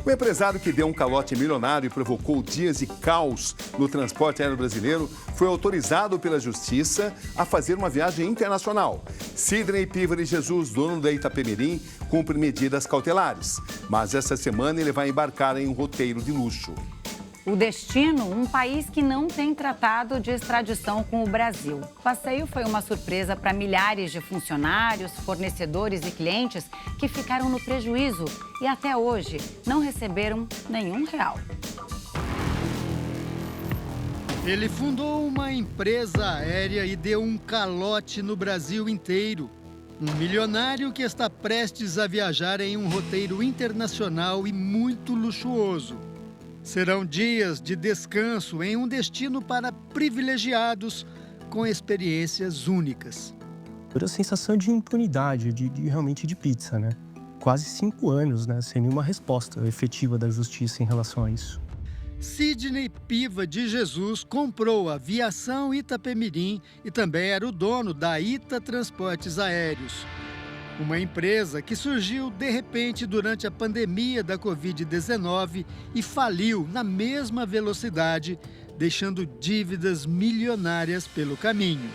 O empresário que deu um calote milionário e provocou dias de caos no transporte aéreo brasileiro foi autorizado pela Justiça a fazer uma viagem internacional. Sidney Piva de Jesus, dono da Itapemirim, cumpre medidas cautelares. Mas essa semana ele vai embarcar em um roteiro de luxo. O destino, um país que não tem tratado de extradição com o Brasil. O passeio foi uma surpresa para milhares de funcionários, fornecedores e clientes que ficaram no prejuízo e até hoje não receberam nenhum real. Ele fundou uma empresa aérea e deu um calote no Brasil inteiro. Um milionário que está prestes a viajar em um roteiro internacional e muito luxuoso. Serão dias de descanso em um destino para privilegiados com experiências únicas. Toda a sensação de impunidade, realmente de pizza, né? Quase 5 anos, né? Sem nenhuma resposta efetiva da justiça em relação a isso. Sidney Piva de Jesus comprou a Aviação Itapemirim e também era o dono da Ita Transportes Aéreos. Uma empresa que surgiu de repente durante a pandemia da Covid-19 e faliu na mesma velocidade, deixando dívidas milionárias pelo caminho.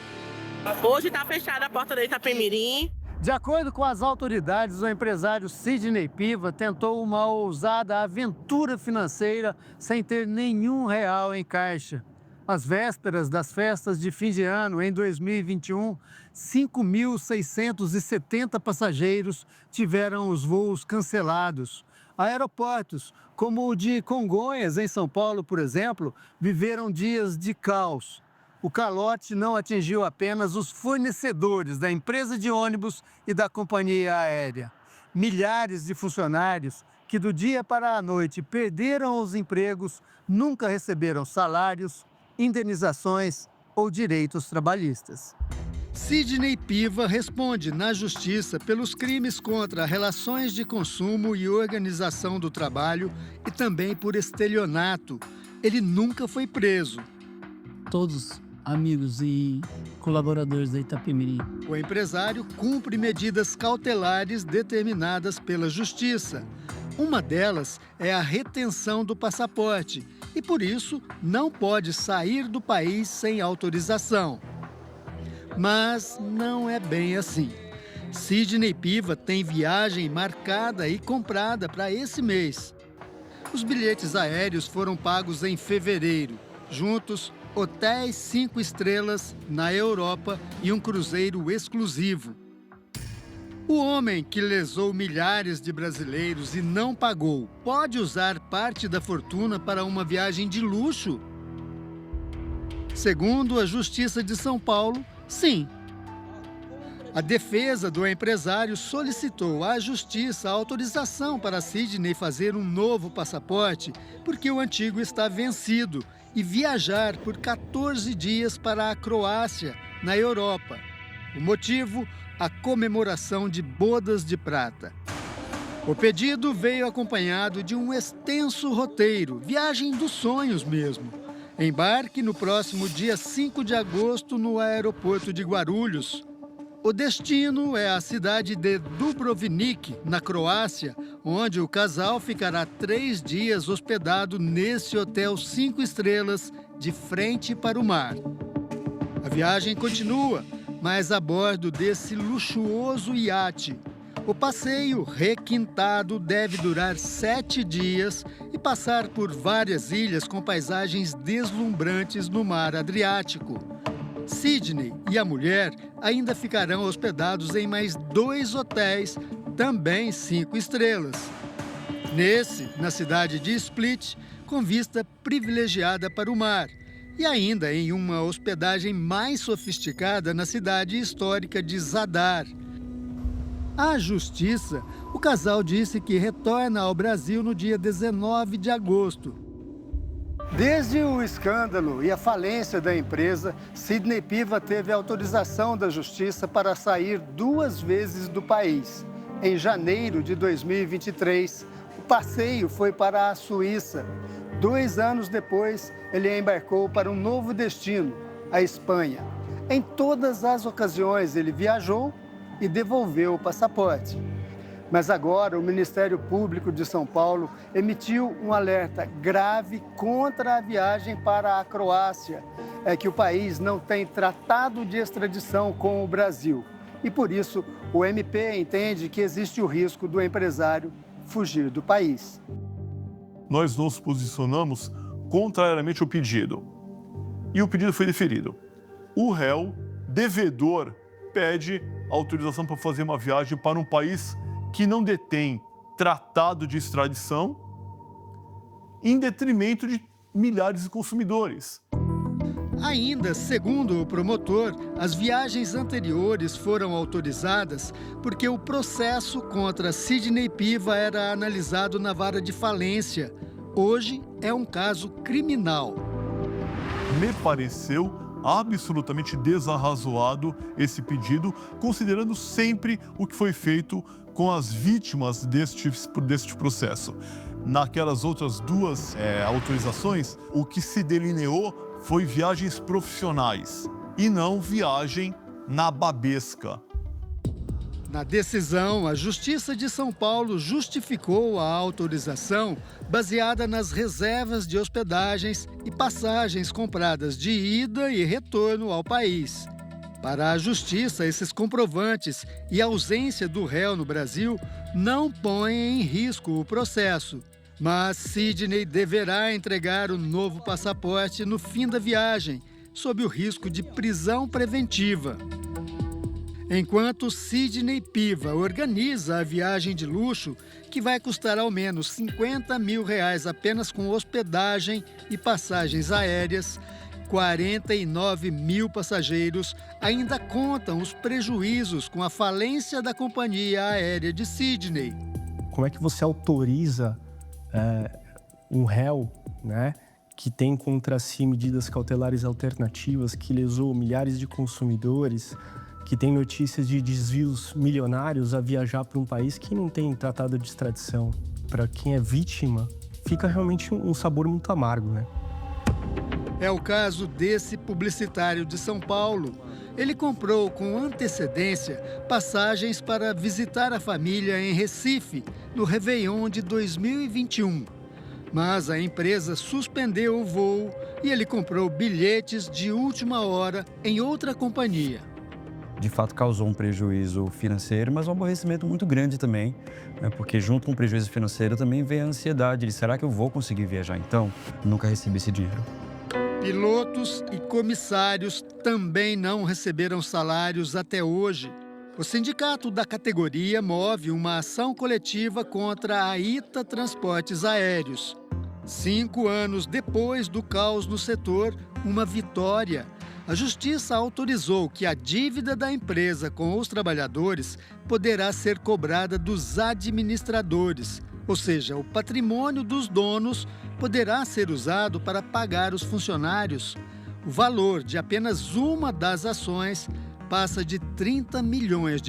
Hoje está fechada a porta da Itapemirim. De acordo com as autoridades, o empresário Sidney Piva tentou uma ousada aventura financeira sem ter nenhum real em caixa. Às vésperas das festas de fim de ano, em 2021, 5.670 passageiros tiveram os voos cancelados. Aeroportos, como o de Congonhas, em São Paulo, por exemplo, viveram dias de caos. O calote não atingiu apenas os fornecedores da empresa de ônibus e da companhia aérea. Milhares de funcionários que do dia para a noite perderam os empregos, nunca receberam salários, indenizações ou direitos trabalhistas. Sidney Piva responde na justiça pelos crimes contra relações de consumo e organização do trabalho e também por estelionato. Ele nunca foi preso. Todos amigos e colaboradores da Itapemirim. O empresário cumpre medidas cautelares determinadas pela justiça. Uma delas é a retenção do passaporte e, por isso, não pode sair do país sem autorização. Mas não é bem assim. Sidney Piva tem viagem marcada e comprada para esse mês. Os bilhetes aéreos foram pagos em fevereiro. Juntos, hotéis 5 estrelas na Europa e um cruzeiro exclusivo. O homem que lesou milhares de brasileiros e não pagou, pode usar parte da fortuna para uma viagem de luxo? Segundo a Justiça de São Paulo, sim. A defesa do empresário solicitou à Justiça a autorização para Sidney fazer um novo passaporte, porque o antigo está vencido, e viajar por 14 dias para a Croácia, na Europa. O motivo? A comemoração de Bodas de Prata. O pedido veio acompanhado de um extenso roteiro, viagem dos sonhos mesmo. Embarque no próximo dia 5 de agosto no aeroporto de Guarulhos. O destino é a cidade de Dubrovnik, na Croácia, onde o casal ficará 3 dias hospedado nesse hotel 5 estrelas, de frente para o mar. A viagem continua, mas a bordo desse luxuoso iate. O passeio requintado deve durar 7 dias e passar por várias ilhas com paisagens deslumbrantes no mar Adriático. Sidney e a mulher ainda ficarão hospedados em mais 2 hotéis, também 5 estrelas. Nesse, na cidade de Split, com vista privilegiada para o mar. E ainda em uma hospedagem mais sofisticada na cidade histórica de Zadar. À Justiça, o casal disse que retorna ao Brasil no dia 19 de agosto. Desde o escândalo e a falência da empresa, Sidney Piva teve autorização da Justiça para sair 2 vezes do país. Em janeiro de 2023, o passeio foi para a Suíça. 2 anos depois, ele embarcou para um novo destino, a Espanha. Em todas as ocasiões, ele viajou e devolveu o passaporte. Mas agora o Ministério Público de São Paulo emitiu um alerta grave contra a viagem para a Croácia. É que o país não tem tratado de extradição com o Brasil. E por isso o MP entende que existe o risco do empresário fugir do país. Nós nos posicionamos contrariamente ao pedido. E o pedido foi deferido. O réu, devedor, pede autorização para fazer uma viagem para um país que não detém tratado de extradição, em detrimento de milhares de consumidores. Ainda, segundo o promotor, as viagens anteriores foram autorizadas porque o processo contra Sidney Piva era analisado na vara de falência. Hoje é um caso criminal. Me pareceu absolutamente desarrazoado esse pedido, considerando sempre o que foi feito com as vítimas deste processo. Naquelas outras duas autorizações, o que se delineou foi viagens profissionais e não viagem nababesca. Na decisão, a Justiça de São Paulo justificou a autorização baseada nas reservas de hospedagens e passagens compradas de ida e retorno ao país. Para a Justiça, esses comprovantes e a ausência do réu no Brasil não põem em risco o processo. Mas Sidney deverá entregar o novo passaporte no fim da viagem, sob o risco de prisão preventiva. Enquanto Sidney Piva organiza a viagem de luxo, que vai custar ao menos R$50 mil apenas com hospedagem e passagens aéreas, 49 mil passageiros ainda contam os prejuízos com a falência da companhia aérea de Sidney. Como é que você autoriza um réu, né, que tem contra si medidas cautelares alternativas, que lesou milhares de consumidores, que tem notícias de desvios milionários, a viajar para um país que não tem tratado de extradição? Para quem é vítima, fica realmente um sabor muito amargo, né? É o caso desse publicitário de São Paulo. Ele comprou com antecedência passagens para visitar a família em Recife, no Réveillon de 2021. Mas a empresa suspendeu o voo e ele comprou bilhetes de última hora em outra companhia. De fato, causou um prejuízo financeiro, mas um aborrecimento muito grande também, né? Porque junto com o prejuízo financeiro também vem a ansiedade de será que eu vou conseguir viajar então? Nunca recebi esse dinheiro. Pilotos e comissários também não receberam salários até hoje. O sindicato da categoria move uma ação coletiva contra a ITA Transportes Aéreos. 5 anos depois do caos no setor, uma vitória. A Justiça autorizou que a dívida da empresa com os trabalhadores poderá ser cobrada dos administradores, ou seja, o patrimônio dos donos poderá ser usado para pagar os funcionários. O valor de apenas uma das ações passa de R$30 milhões.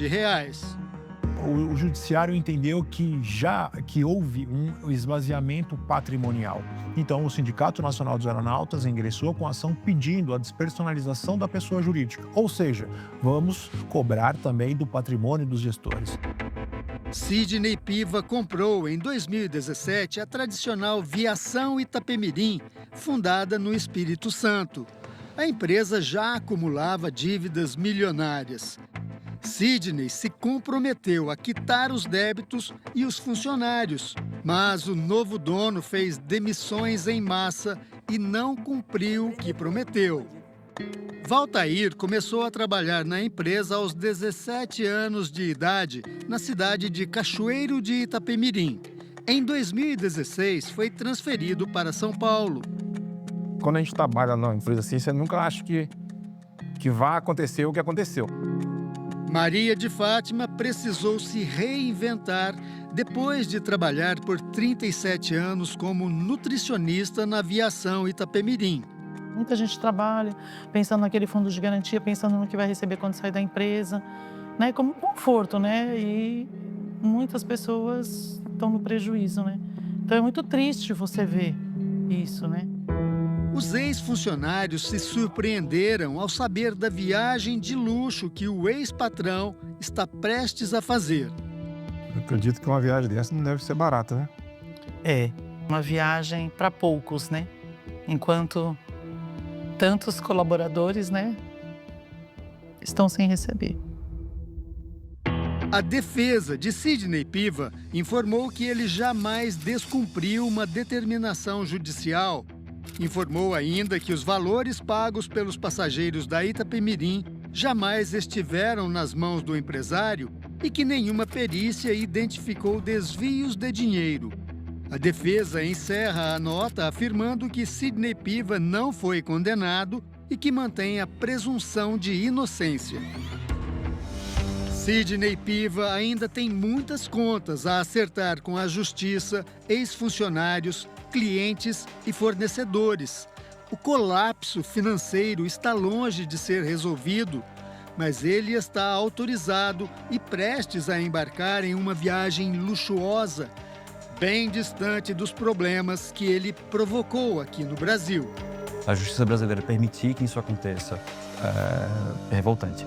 O judiciário entendeu que houve um esvaziamento patrimonial. Então, o Sindicato Nacional dos Aeronautas ingressou com ação pedindo a despersonalização da pessoa jurídica. Ou seja, vamos cobrar também do patrimônio dos gestores. Sidney Piva comprou, em 2017, a tradicional Viação Itapemirim, fundada no Espírito Santo. A empresa já acumulava dívidas milionárias. Sidney se comprometeu a quitar os débitos e os funcionários, mas o novo dono fez demissões em massa e não cumpriu o que prometeu. Valtair começou a trabalhar na empresa aos 17 anos de idade, na cidade de Cachoeiro de Itapemirim. Em 2016, foi transferido para São Paulo. Quando a gente trabalha numa empresa assim, você nunca acha que vai acontecer o que aconteceu. Maria de Fátima precisou se reinventar depois de trabalhar por 37 anos como nutricionista na Aviação Itapemirim. Muita gente trabalha pensando naquele fundo de garantia, pensando no que vai receber quando sair da empresa, né? Como conforto, né? E muitas pessoas estão no prejuízo, né? Então é muito triste você ver isso, né? Os ex-funcionários se surpreenderam ao saber da viagem de luxo que o ex-patrão está prestes a fazer. Eu acredito que uma viagem dessa não deve ser barata, né? É, uma viagem para poucos, né? Enquanto tantos colaboradores, né, estão sem receber. A defesa de Sidney Piva informou que ele jamais descumpriu uma determinação judicial. Informou ainda que os valores pagos pelos passageiros da Itapemirim jamais estiveram nas mãos do empresário e que nenhuma perícia identificou desvios de dinheiro. A defesa encerra a nota afirmando que Sidney Piva não foi condenado e que mantém a presunção de inocência. Sidney Piva ainda tem muitas contas a acertar com a justiça, ex-funcionários, clientes e fornecedores. O colapso financeiro está longe de ser resolvido, mas ele está autorizado e prestes a embarcar em uma viagem luxuosa, bem distante dos problemas que ele provocou aqui no Brasil. A justiça brasileira permitir que isso aconteça é revoltante.